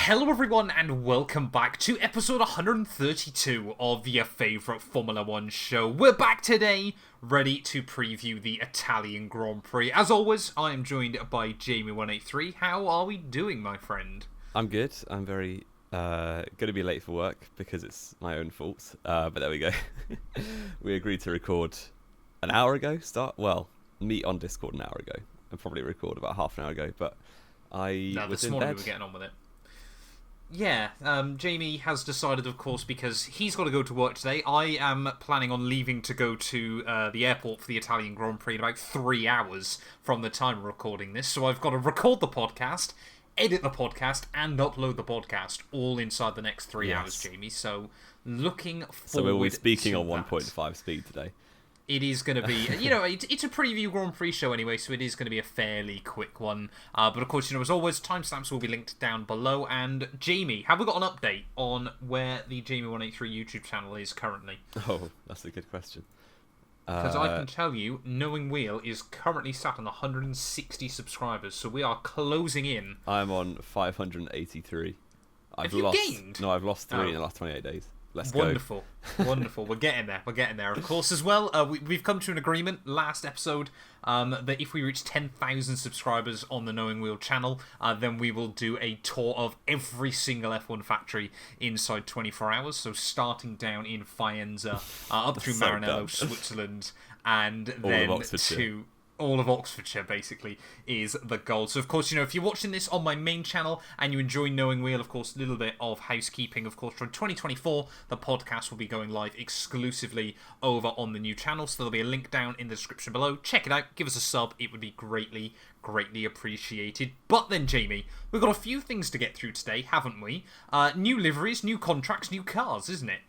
Hello everyone and welcome back to episode 132 of your favourite Formula 1 show. We're back today, ready to preview the Italian Grand Prix. As always, I am joined by Jamie183. How are we doing, my friend? I'm good. I'm very going to be late for work because it's my own fault. But there we go. We agreed to record an hour ago. Meet on Discord an hour ago and probably record about half an hour ago. But this morning we were getting on with it. Yeah, Jamie has decided, of course, because he's got to go to work today. I am planning on leaving to go to the airport for the Italian Grand Prix in about 3 hours from the time we're recording this. So I've got to record the podcast, edit the podcast, and upload the podcast all inside the next 3 hours, Jamie. So looking forward to So we'll be speaking on that. 1.5 speed today. It is going to be, it's a preview Grand Prix show anyway, so it is going to be a fairly quick one. But of course, as always, timestamps will be linked down below. And Jamie, have we got an update on where the Jamie183 YouTube channel is currently? Oh, that's a good question. Because I can tell you, Knowing Wheel is currently sat on 160 subscribers, so we are closing in. I'm on 583. Have you gained? No, I've lost 3 in the last 28 days. Let's Wonderful. Wonderful. We're getting there. Of course, as well, we've come to an agreement last episode that if we reach 10,000 subscribers on the Knowing Wheel channel, then we will do a tour of every single F1 factory inside 24 hours. So starting down in Faenza, up through Maranello, Switzerland, and then to all of Oxfordshire, basically, is the goal. So, of course, if you're watching this on my main channel and you enjoy Knowing Wheel, of course, a little bit of housekeeping. Of course, from 2024, the podcast will be going live exclusively over on the new channel. So there'll be a link down in the description below. Check it out. Give us a sub. It would be greatly, greatly appreciated. But then, Jamie, we've got a few things to get through today, haven't we? New liveries, new contracts, new cars, isn't it?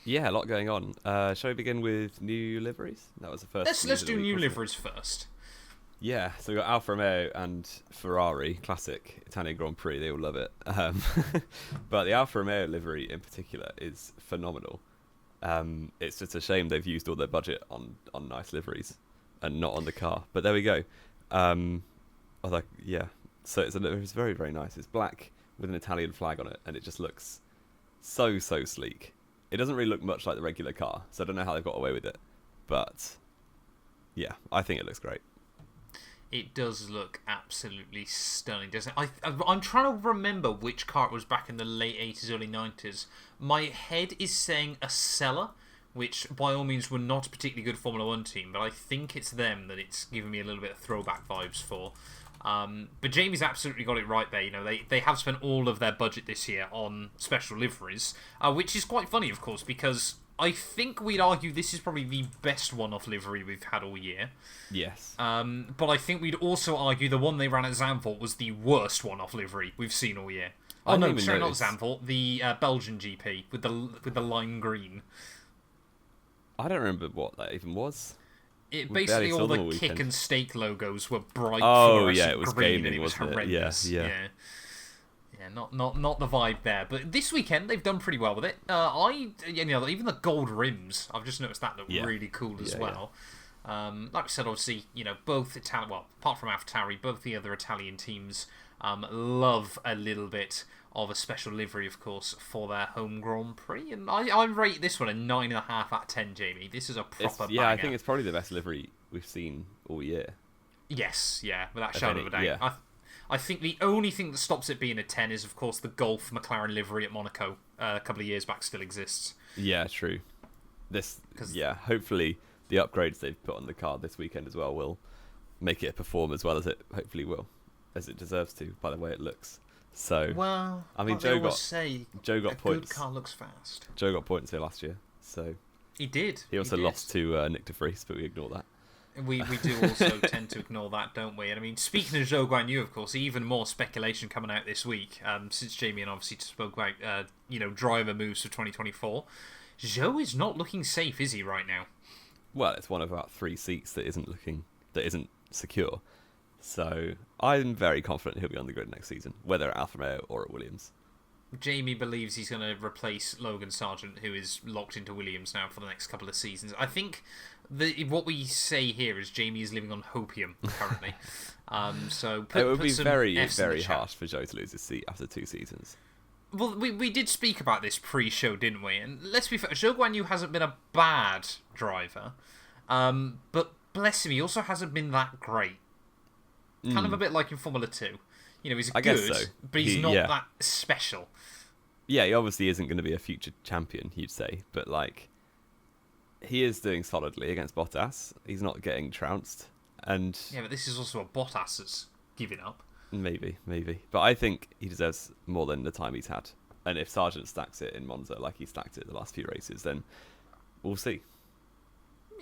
Yeah, a lot going on. Shall we begin with new liveries? That was the first. Let's do new liveries first. Yeah, so we got Alfa Romeo and Ferrari, classic Italian Grand Prix. They all love it. But the Alfa Romeo livery in particular is phenomenal. It's just a shame they've used all their budget on nice liveries and not on the car. But there we go. So it's very, very nice. It's black with an Italian flag on it, and it just looks so sleek. It doesn't really look much like the regular car, so I don't know how they've got away with it. But yeah, I think it looks great. It does look absolutely stunning, doesn't it? I'm trying to remember which car it was back in the late 80s, early 90s. My head is saying a Acela, which by all means were not a particularly good Formula 1 team, but I think it's them that it's giving me a little bit of throwback vibes for. But Jamie's absolutely got it right there. They have spent all of their budget this year on special liveries, which is quite funny, of course, because I think we'd argue this is probably the best one-off livery we've had all year. Yes. But I think we'd also argue the one they ran at Zandvoort was the worst one-off livery we've seen all year. Oh no, sorry, not Zandvoort. The Belgian GP with the lime green. I don't remember what that even was. Basically, all the kick and stake logos were bright. Oh yeah, it was green, gaming, and it was horrendous. Yeah. Yeah, not the vibe there. But this weekend they've done pretty well with it. Even the gold rims, I've just noticed that look really cool as well. Yeah. Like I said, obviously, both apart from AlphaTauri, both the other Italian teams love a little bit of a special livery, of course, for their home Grand Prix. And I rate this one a 9.5 out of 10, Jamie. This is a proper banger. I think it's probably the best livery we've seen all year. Yes, yeah, without a shadow of a doubt. Yeah. I think the only thing that stops it being a 10 is, of course, the Golf McLaren livery at Monaco a couple of years back still exists. Yeah, true. Hopefully the upgrades they've put on the car this weekend as well will make it perform as well as it hopefully will, as it deserves to, by the way it looks. So, well, I mean, Joe got points. Good car looks fast. Joe got points here last year, so he did. He also lost to Nick de Vries, but we ignore that. We do also tend to ignore that, don't we? And I mean, speaking of Zhou Guanyu, of course, even more speculation coming out this week, since Jamie and obviously spoke about, driver moves for 2024. Zhou is not looking safe, is he, right now? Well, it's one of about 3 seats that isn't secure. So I'm very confident he'll be on the grid next season, whether at Alfa Romeo or at Williams. Jamie believes he's going to replace Logan Sargent, who is locked into Williams now for the next couple of seasons. I think what we say here is Jamie is living on hopium currently. It would be very, very harsh for Joe to lose his seat after 2 seasons. Well, we did speak about this pre-show, didn't we? And let's be fair, Zhou Guanyu hasn't been a bad driver, but bless him, he also hasn't been that great. Kind of a bit like in Formula 2. You know, he's I good, guess so. but he's not that special. Yeah, he obviously isn't going to be a future champion, you'd say, but like, he is doing solidly against Bottas. He's not getting trounced, and yeah, but this is also a Bottas that's giving up. Maybe. But I think he deserves more than the time he's had. And if Sargent stacks it in Monza like he stacked it the last few races, then we'll see.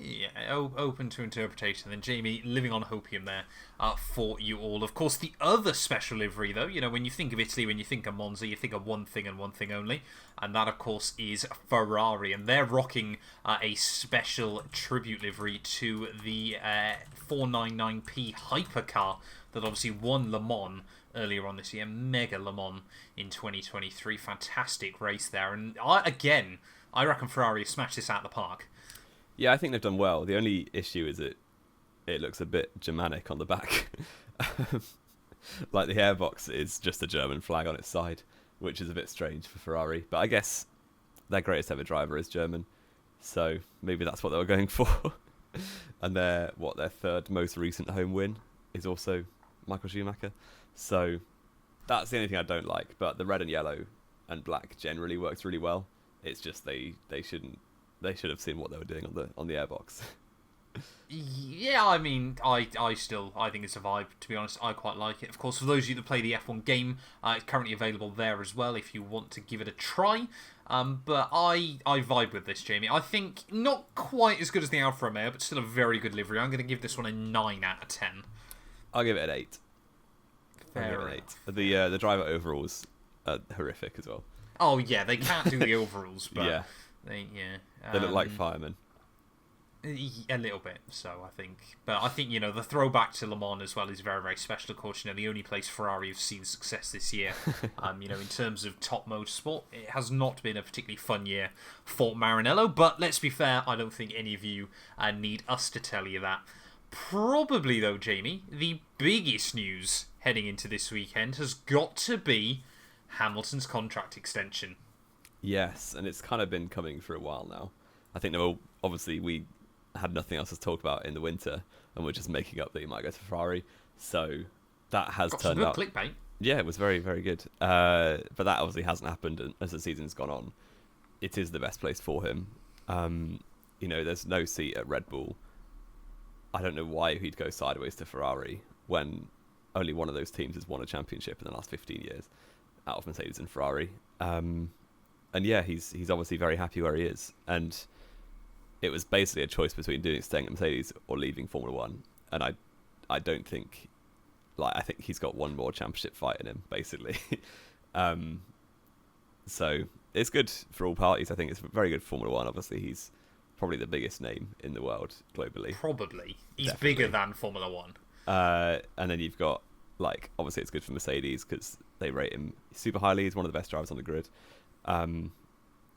Yeah, open to interpretation. Then Jamie, living on hopium there for you all. Of course, the other special livery, though, you know, when you think of Italy, when you think of Monza, you think of one thing and one thing only. And that, of course, is Ferrari. And they're rocking a special tribute livery to the 499p hypercar that obviously won Le Mans earlier on this year. Mega Le Mans in 2023. Fantastic race there. And I reckon Ferrari smashed this out of the park. Yeah, I think they've done well. The only issue is it looks a bit Germanic on the back. Like the airbox is just a German flag on its side, which is a bit strange for Ferrari. But I guess their greatest ever driver is German, so maybe that's what they were going for. And their third most recent home win is also Michael Schumacher. So that's the only thing I don't like. But the red and yellow and black generally works really well. It's just they should have seen what they were doing on the airbox. Yeah, I mean, I think it's a vibe, to be honest. I quite like it. Of course, for those of you that play the F1 game, it's currently available there as well if you want to give it a try. But I vibe with this, Jamie. I think not quite as good as the Alfa Romeo, but still a very good livery. I'm going to give this one a 9 out of 10. I'll give it an 8. Fair enough. The driver overalls are horrific as well. Oh, yeah, they can't do the overalls, but... Yeah. They look like firemen. A little bit, so I think. But I think, you know, the throwback to Le Mans as well is very, very special. Of course, you know, the only place Ferrari have seen success this year. You know, in terms of top motorsport, it has not been a particularly fun year for Maranello. But let's be fair, I don't think any of you need us to tell you that. Probably, though, Jamie, the biggest news heading into this weekend has got to be Hamilton's contract extension. Yes, and it's kind of been coming for a while now. I think we had nothing else to talk about in the winter, and we're just making up that he might go to Ferrari. So that has Got turned out. Some good clickbait. Yeah, it was very, very good. But that obviously hasn't happened, and as the season's gone on, it is the best place for him. You know, there's no seat at Red Bull. I don't know why he'd go sideways to Ferrari when only one of those teams has won a championship in the last 15 years, out of Mercedes and Ferrari. And yeah, he's obviously very happy where he is. And it was basically a choice between staying at Mercedes or leaving Formula One. And I don't think, I think he's got one more championship fight in him, basically. So it's good for all parties. I think it's very good for Formula One. Obviously, he's probably the biggest name in the world globally. Probably. He's Definitely bigger than Formula One. And then you've got, obviously it's good for Mercedes because they rate him super highly. He's one of the best drivers on the grid. And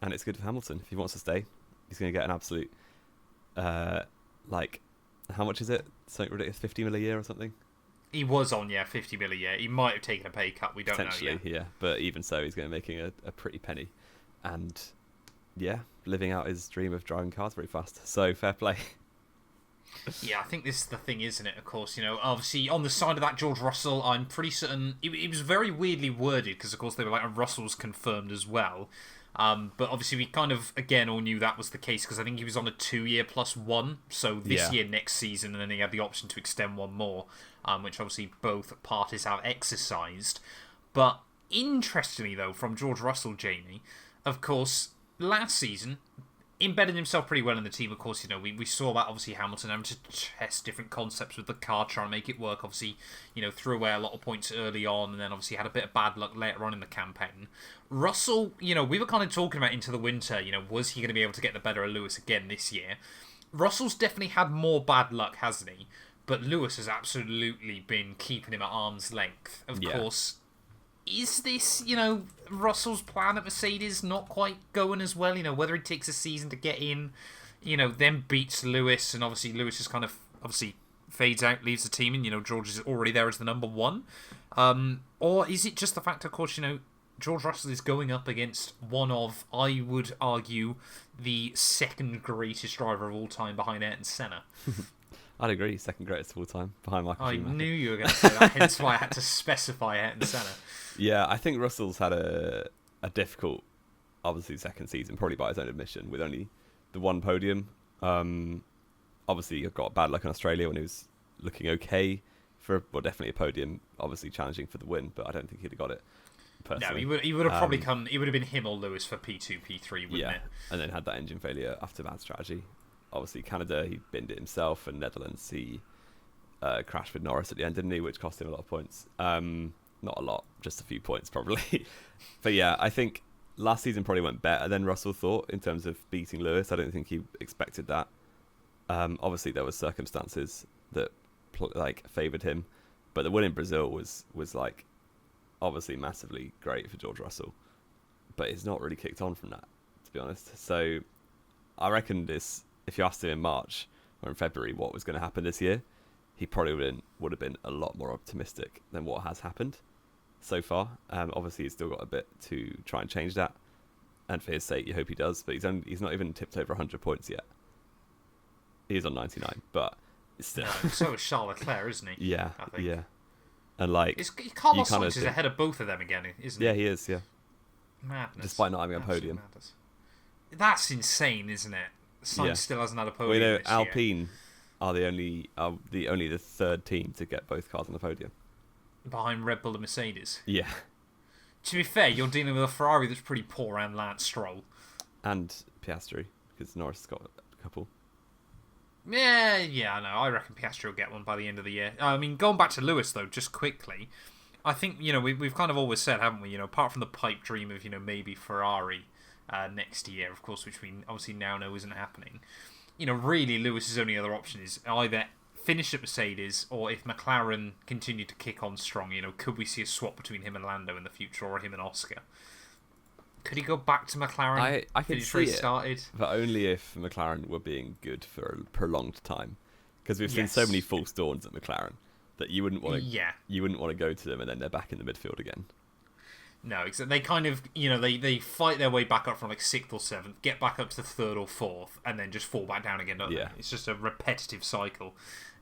it's good for Hamilton. If he wants to stay, he's going to get an absolute, how much is it? Something ridiculous, 50 mil a year or something? He was on, 50 mil a year. He might have taken a pay cut. We don't know yet. Yeah. But even so, he's going to be making a pretty penny. And, yeah, living out his dream of driving cars very fast. So, fair play. Yeah, I think this is the thing, isn't it? Of course, you know, obviously on the side of that George Russell, I'm pretty certain it was very weirdly worded because, of course, they were like, Russell's confirmed as well. But obviously, we kind of again all knew that was the case because I think he was on a 2-year plus one, so this year, next season, and then he had the option to extend one more, which obviously both parties have exercised. But interestingly, though, from George Russell, Jamie, of course, last season, embedded himself pretty well in the team. Of course, you know, we saw that obviously Hamilton having to test different concepts with the car, trying to make it work. Obviously, you know, threw away a lot of points early on, and then obviously had a bit of bad luck later on in the campaign. Russell, you know, we were kind of talking about into the winter, you know, was he going to be able to get the better of Lewis again this year? Russell's definitely had more bad luck, hasn't he? But Lewis has absolutely been keeping him at arm's length. Of course, is this, you know, Russell's plan at Mercedes not quite going as well? You know, whether he takes a season to get in, you know, then beats Lewis, and obviously Lewis is kind of, fades out, leaves the team, and, you know, George is already there as the number one. Or is it just the fact, of course, you know, George Russell is going up against one of, I would argue, the second greatest driver of all time behind Ayrton Senna. I'd agree, second greatest of all time behind Michael Schumacher. I knew you were going to say that, hence why I had to specify Ayrton Senna. Yeah, I think Russell's had a difficult, obviously, second season, probably by his own admission, with only the one podium. Obviously, he got bad luck in Australia when he was looking okay for, well, definitely a podium, obviously challenging for the win, but I don't think he'd have got it personally. No, he would have probably come, it would have been him or Lewis for P2, P3, wouldn't it? And then had that engine failure after bad strategy. Obviously, Canada, he binned it himself, and Netherlands, he crashed with Norris at the end, didn't he, which cost him a lot of points. Not a lot, just a few points probably. But yeah, I think last season probably went better than Russell thought in terms of beating Lewis. I don't think he expected that. Obviously, there were circumstances that favoured him, but the win in Brazil was like obviously massively great for George Russell. But he's not really kicked on from that, to be honest. So I reckon if you asked him in March or in February what was going to happen this year, he probably would have been a lot more optimistic than what has happened so far. Obviously, he's still got a bit to try and change that, and for his sake, you hope he does. But he's not even tipped over 100 points yet. He is on 99, but still. No, so is Charles Leclerc, isn't he? Yeah, I think. yeah. And like, Carlos Sainz is ahead of both of them again, isn't he? Yeah, he is. Yeah. Madness. Despite not having a podium. Madness. That's insane, isn't it? Sainz still hasn't had a podium. Well, this Alpine year. are the third team to get both cars on the podium. Behind Red Bull and Mercedes. Yeah. To be fair, you're dealing with a Ferrari that's pretty poor and Lance Stroll. And Piastri, because Norris has got a couple. Yeah, I know. I reckon Piastri will get one by the end of the year. I mean, going back to Lewis, though, just quickly, I think, we've kind of always said, haven't we, apart from the pipe dream of, maybe Ferrari next year, of course, which we obviously now know isn't happening. Really, Lewis's only other option is either finish at Mercedes, or if McLaren continue to kick on strong, could we see a swap between him and Lando in the future, or him and Oscar? Could he go back to McLaren? I could see it, but only if McLaren were being good for a prolonged time, because we've seen so many false dawns at McLaren that you wouldn't want to go to them and then they're back in the midfield again. No, except they kind of, they fight their way back up from like 6th or 7th, get back up to 3rd or 4th, and then just fall back down again, don't they? It's just a repetitive cycle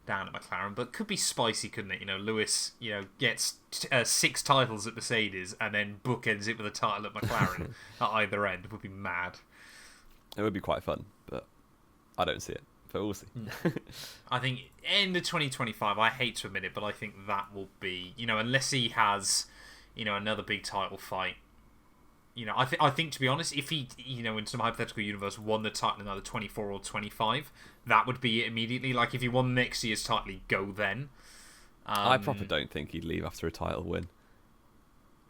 down at McLaren, but could be spicy, couldn't it? Lewis, gets 6 titles at Mercedes and then bookends it with a title at McLaren at either end. It would be mad. It would be quite fun, but I don't see it. But we'll see. I think end of 2025, I hate to admit it, but I think that will be, unless he has, another big title fight. I think to be honest, if he, in some hypothetical universe, won the title in either 24 or 25, that would be it immediately. Like, if he won next year's title, he'd go then. I proper don't think he'd leave after a title win.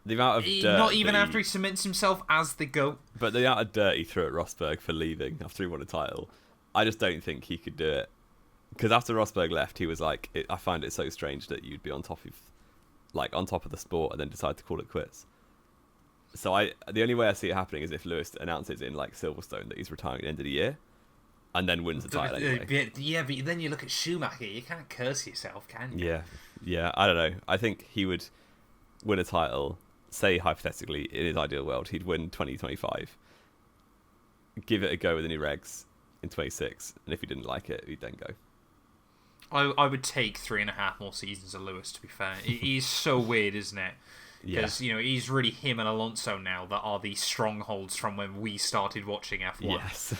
The amount of dirt not even after he cements himself as the GOAT. But the amount of dirt he threw at Rosberg for leaving after he won a title, I just don't think he could do it. Because after Rosberg left, he was like, I find it so strange that you'd be on top of the sport and then decide to call it quits. So the only way I see it happening is if Lewis announces in like Silverstone that he's retiring at the end of the year, and then wins the title anyway. Yeah, but then you look at Schumacher, you can't curse yourself, can you? Yeah. I don't know. I think he would win a title. Say hypothetically, in his ideal world, he'd win 2025. Give it a go with the new regs in 26, and if he didn't like it, he'd then go. I would take 3.5 more seasons of Lewis, to be fair. He's so weird, isn't it? Because, he's really him and Alonso now that are the strongholds from when we started watching F1. Yes.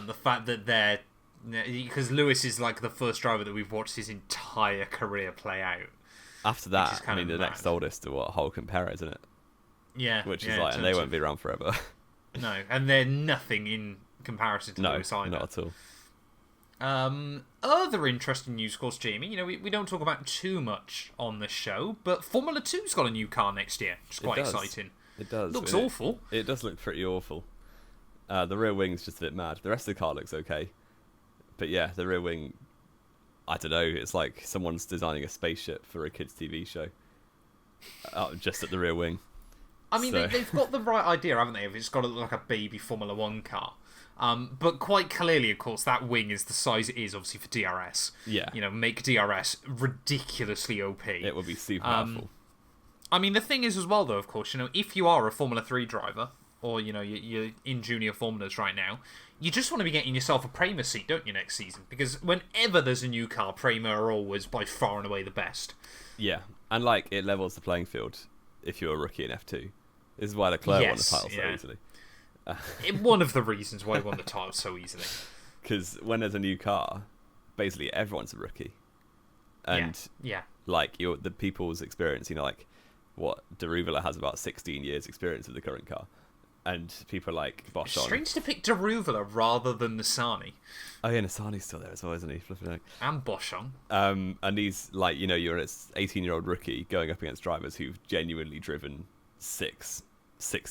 The fact that because Lewis is like the first driver that we've watched his entire career play out. After that, I mean, the next oldest are Hulk and Perez, isn't it? Yeah. Which is and they won't be around forever. No, and they're nothing in comparison to Lewis either. Not at all. Other interesting news, of course, Jamie. We don't talk about too much on this show, but Formula 2's got a new car next year, which is quite exciting. It does. Looks awful. It does look pretty awful. The rear wing's just a bit mad. The rest of the car looks okay. But yeah, the rear wing, I don't know, it's like someone's designing a spaceship for a kids' TV show. Just at the rear wing. I mean, they've got the right idea, haven't they? If it's got to look like a baby Formula 1 car. But quite clearly, of course, that wing is the size it is, obviously, for DRS. Yeah. Make DRS ridiculously OP. It would be super powerful. I mean, the thing is as well, though, of course, if you are a Formula 3 driver, or, you're in junior formulas right now, you just want to be getting yourself a Prema seat, don't you, next season? Because whenever there's a new car, Prema are always by far and away the best. Yeah, and it levels the playing field if you're a rookie in F2. This is why Leclerc won the title so easily. One of the reasons why he won the title so easily. Because when there's a new car, basically everyone's a rookie. And the people's experience, what Daruvula has about 16 years experience of the current car. And people like Bosch on. Strange to pick Daruvula rather than Nissany. Oh yeah, Nissany's still there as well, isn't he? Flipping out. And Bosch on. And he's you're an 18-year-old rookie going up against drivers who've genuinely driven six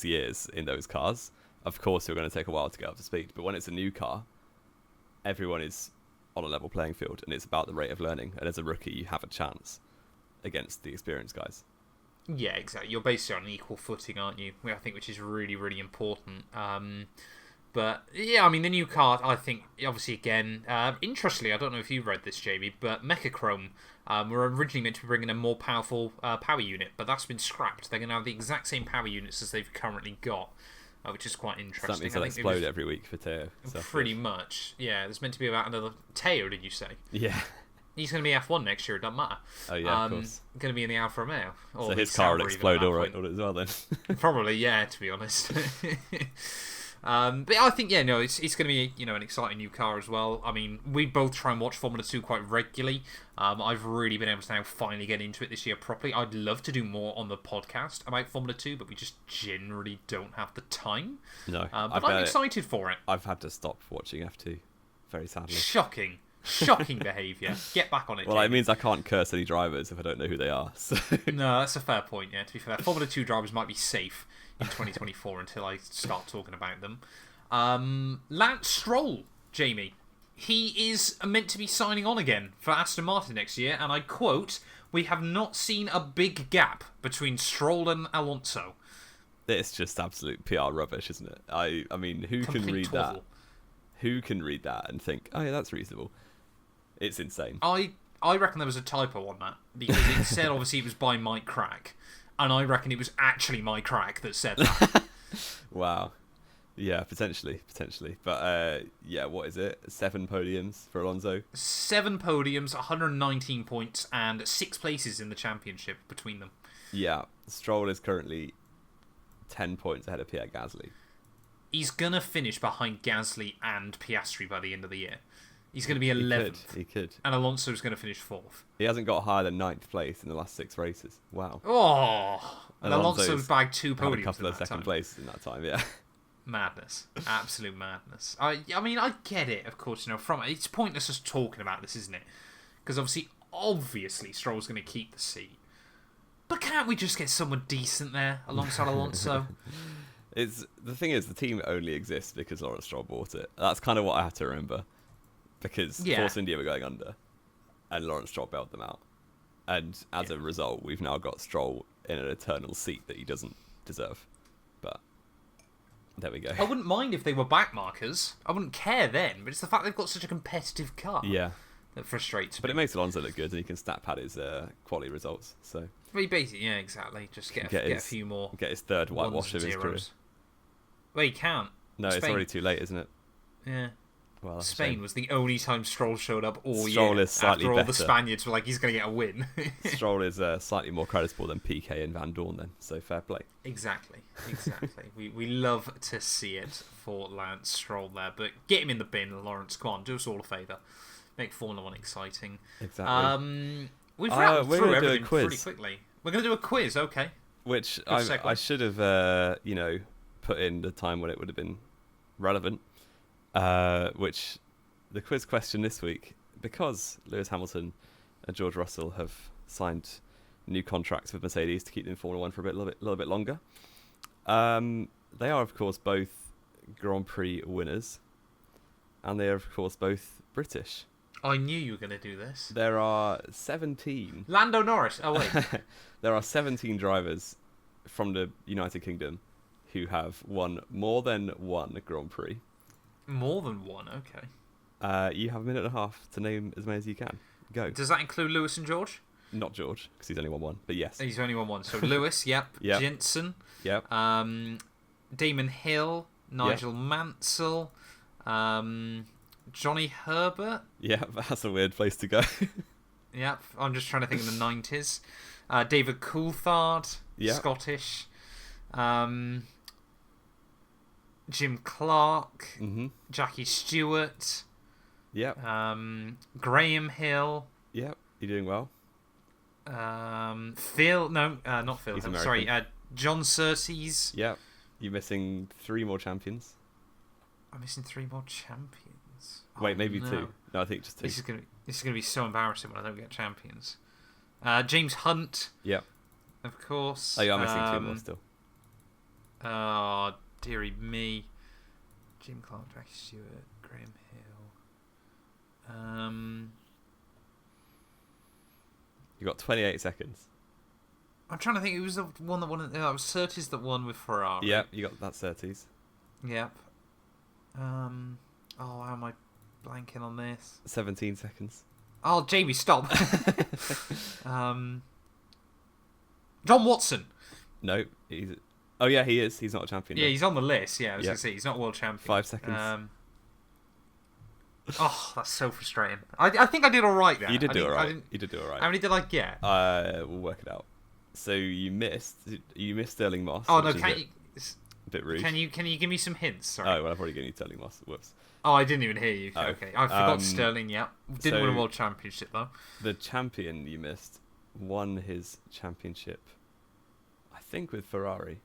years in those cars. Of course, you're going to take a while to get up to speed. But when it's a new car, everyone is on a level playing field, and it's about the rate of learning. And as a rookie, you have a chance against the experienced guys. Yeah, exactly. You're basically on an equal footing, aren't you? I think, which is really, really important. But yeah, I mean, the new car, I think, obviously, again, interestingly, I don't know if you read this, Jamie, but Mechachrome were originally meant to be bringing a more powerful power unit, but that's been scrapped. They're going to have the exact same power units as they've currently got, which is quite interesting. That means they'll explode every week for Teo. Pretty much, yeah. There's meant to be about another Teo, did you say? Yeah. He's going to be F1 next year, it doesn't matter. Oh, yeah, of course. Going to be in the Alfa Romeo. So his car will explode all right as well, then. Probably, yeah, to be honest. But I think, it's going to be, an exciting new car as well. I mean, we both try and watch Formula 2 quite regularly. I've really been able to now finally get into it this year properly. I'd love to do more on the podcast about Formula 2, but we just generally don't have the time. No. But I'm excited for it. I've had to stop watching F2, very sadly. Shocking behaviour. Get back on it. Well, Jamie. it means I can't curse any drivers if I don't know who they are. So. No, that's a fair point, yeah, to be fair. Formula 2 drivers might be safe in 2024 until I start talking about them. Lance Stroll, Jamie. He is meant to be signing on again for Aston Martin next year, and I quote, "We have not seen a big gap between Stroll and Alonso." It's just absolute PR rubbish, isn't it? I mean, who Complete can read twaddle. that? Who can read that and think, oh yeah, that's reasonable? It's insane. I reckon there was a typo on that, because it said obviously it was by Mike Crack, and I reckon it was actually Mike Crack that said that. Wow. Yeah, potentially. But yeah, what is it? 7 podiums for Alonso? 7 podiums, 119 points, and 6 places in the championship between them. Yeah, Stroll is currently 10 points ahead of Pierre Gasly. He's going to finish behind Gasly and Piastri by the end of the year. He's going to be 11th. He could. And Alonso's going to finish 4th. He hasn't got higher than 9th place in the last 6 races. Wow. Oh! And Alonso's bagged 2 podiums. Had a couple of second places in that time, yeah. Madness. Absolute madness. I mean, I get it, of course, it's pointless us talking about this, isn't it? Because obviously, Stroll's going to keep the seat. But can't we just get someone decent there alongside Alonso? The thing is, the team only exists because Lawrence Stroll bought it. That's kind of what I have to remember. Because Force India were going under, and Lawrence Stroll bailed them out. And as a result, we've now got Stroll in an eternal seat that he doesn't deserve. But there we go. I wouldn't mind if they were backmarkers. I wouldn't care then, but it's the fact they've got such a competitive car. Yeah. That frustrates me. But it makes Alonso look good, and he can stat pad his quality results. So. Well, basically, yeah, exactly. Just get a few more. Get his third whitewash of his career. Well, he can't. No, it's already too late, isn't it? Yeah. Well, Spain was the only time Stroll showed up all Stroll year. Is slightly after all better. The Spaniards were like, he's going to get a win. Stroll is slightly more creditable than PK and Van Dorn then, so fair play. Exactly. we love to see it for Lance Stroll there, but get him in the bin, Lawrence. Come on, do us all a favour. Make Formula 1 exciting. Exactly. We've rattled through everything pretty quickly. We're going to do a quiz, okay. Which I should have, put in the time when it would have been relevant. Which the quiz question this week, because Lewis Hamilton and George Russell have signed new contracts with Mercedes to keep them in Formula 1 for a little bit longer. They are, of course, both Grand Prix winners, and they are, of course, both British. I knew you were going to do this. There are 17. Lando Norris. Oh, wait. There are 17 drivers from the United Kingdom who have won more than one Grand Prix. More than one, okay. You have a minute and a half to name as many as you can. Go. Does that include Lewis and George? Not George, because he's only won one, but yes. He's only won one. So Lewis, yep. Yep. Jensen. Yep. Damon Hill. Nigel Mansell. Johnny Herbert. Yeah, that's a weird place to go. Yep. I'm just trying to think of the 90s. David Coulthard. Yep. Scottish. Jim Clark. Mm-hmm. Jackie Stewart. Yep. Graham Hill. Yep. You're doing well. Phil. No, not Phil. He's I'm American. sorry. John Surtees. Yep. You're missing 3 more champions. I'm missing 3 more champions. Wait, maybe no. 2. No, I think just 2. This is gonna be so embarrassing when I don't get champions. James Hunt. Yep. Of course. Oh, yeah, I'm missing 2 more still. Oh, dearie me. Jim Clark, Jackie Stewart, Graham Hill. You got 28 seconds. I'm trying to think. It was the one that won. It was Surtees that won with Ferrari. Yep, you got that Surtees. Yep. Oh, how am I blanking on this? 17 seconds. Oh, Jamie, stop. John Watson. No, he's. Oh yeah, he is. He's not a champion. Yeah, though. he's on the list. Yeah, I was gonna say he's not world champion. 5 seconds. Oh, that's so frustrating. I think I did all right there. You did do all right. You did do all How right. many did I get? We'll work it out. So you missed Sterling Moss. Oh no, which is can you? a bit rude. Can you give me some hints? Sorry. Oh well, I've already given you Sterling Moss. Whoops. Oh, I didn't even hear you. Oh. Okay, I forgot Sterling. Yeah, didn't win a so- world championship though. The champion you missed won his championship, I think, with Ferrari.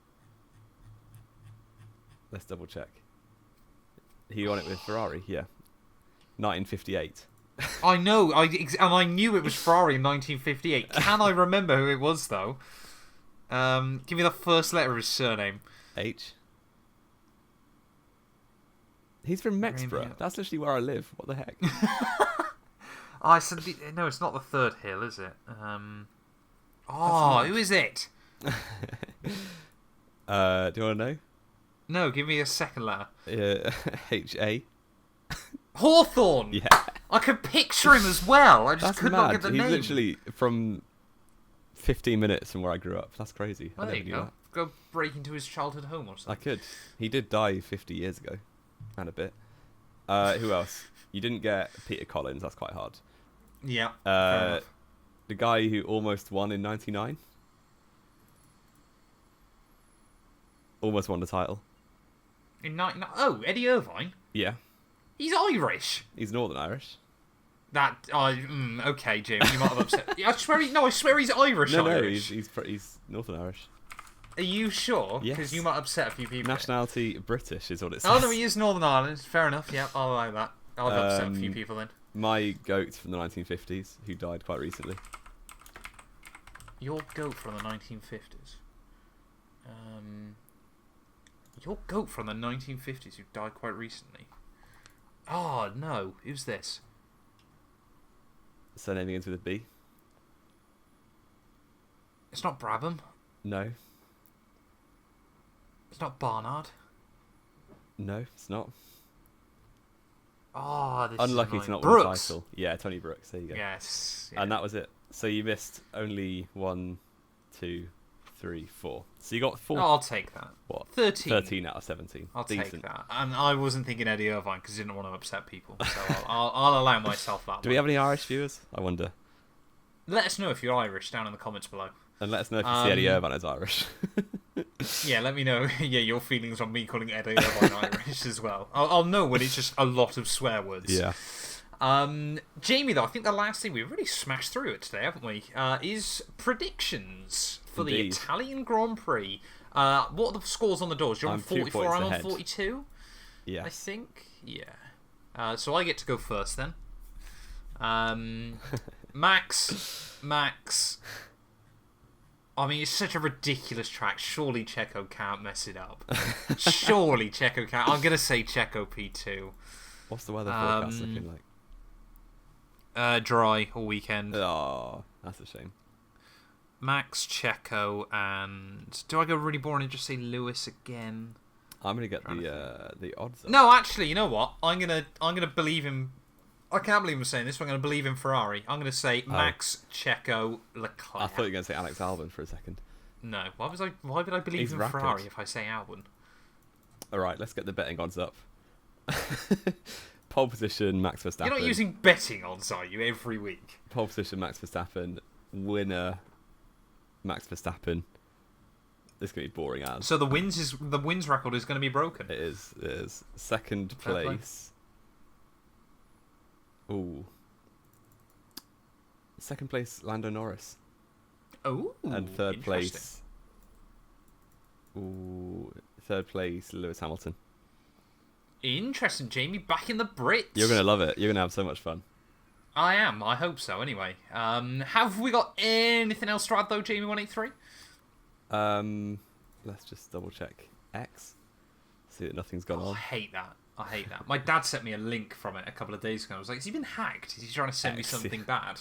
Let's double check. He won it with Ferrari. Yeah, 1958. I know. And I knew it was Ferrari in 1958. Can I remember who it was though? Give me the first letter of his surname. H. He's from Mexborough. Hill. That's literally where I live. What the heck? I said no. It's not the third hill, is it? Who is it? Do you want to know? No, give me a second letter. H-A. Hawthorne. Yeah. I could picture him as well. I just That's could mad. not get the He's name. literally from 15 minutes from where I grew up. That's crazy. Well, I there never you knew go. Go break into his childhood home or that. I something. could. He did die 50 years ago. And a bit. Who else? You didn't get Peter Collins. That's quite hard. Yeah. Fair enough. The guy who almost won in 99. Almost won the title. In 99. Oh, Eddie Irvine. Yeah. He's Irish. He's Northern Irish. Okay, Jim. You might have upset. I swear he's Irish. No, Irish. he's Northern Irish. Are you sure? Yes. Because you might upset a few people. Nationality British is what it says. Oh no, he is Northern Ireland. Fair enough. Yeah, I'll allow that. I'll upset a few people then. My goat from the 1950s, who died quite recently. Your goat from the 1950s. Your goat from the 1950s who died quite recently. Oh no, who's this? Surname begins with a B. It's not Brabham. No. It's not Barnard. No, it's not. Oh, this Unlucky is to not Brooks. win the title. Yeah, Tony Brooks. There you go. Yes. Yeah. And that was it. So you missed only 1, 2, 3, 4. So you got 4. Oh, I'll take that. What? 13. 13 out of 17. I'll Decent. take that. And I wasn't thinking Eddie Irvine because I didn't want to upset people. So I'll allow myself that. Do we have any Irish viewers? I wonder. Let us know if you're Irish down in the comments below. And let us know if you see Eddie Irvine as Irish. Yeah, let me know. Yeah, your feelings on me calling Eddie Irvine Irish as well. I'll know when it's just a lot of swear words. Yeah. Jamie, though, I think the last thing we've really smashed through it today, haven't we? Is predictions for the Indeed. Italian Grand Prix. What are the scores on the doors? You're on I'm 2 44. points I'm on ahead. 42. Yeah. I think. Yeah. So I get to go first then. Max. I mean, it's such a ridiculous track. Surely Checo can't mess it up. Surely Checo can't. I'm going to say Checo P2. What's the weather forecast looking like? Dry all weekend. Oh, that's a shame. Max, Checo, and... Do I go really boring and just say Lewis again? I'm gonna get the odds up. No, actually, you know what? I'm gonna believe him. I can't believe I'm saying this, but I'm going to believe in Ferrari. I'm going to say Max, Checo, Leclerc. I thought you were going to say Alex Albon for a second. No. Why would I believe in rapid. Ferrari if I say Albon? All right, let's get the betting odds up. Pole position, Max Verstappen. You're not using betting odds, are you, every week? Pole position, Max Verstappen. Winner, Max Verstappen. This is going to be boring as. So the wins record is going to be broken. It is. Second place. Ooh. Second place, Lando Norris. Oh. And third place. Ooh. Third place, Lewis Hamilton. Interesting, Jamie. Back in the Brits. You're going to love it. You're going to have so much fun. I am. I hope so, anyway. Have we got anything else to add, though, Jamie183? Let's just double check X. See that nothing's gone on. I hate that. My dad sent me a link from it a couple of days ago. I was like, has he been hacked? Is he trying to send me something bad?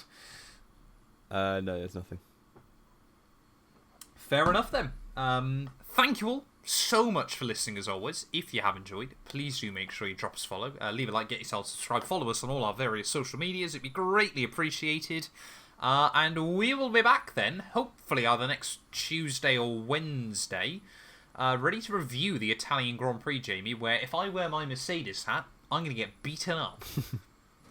No, there's nothing. Fair enough, then. Thank you all so much for listening, as always. If you have enjoyed, please do make sure you drop us a follow. Leave a like, get yourself subscribed. Follow us on all our various social medias. It'd be greatly appreciated. And we will be back then, hopefully either next Tuesday or Wednesday, ready to review the Italian Grand Prix, Jamie, where if I wear my Mercedes hat, I'm going to get beaten up.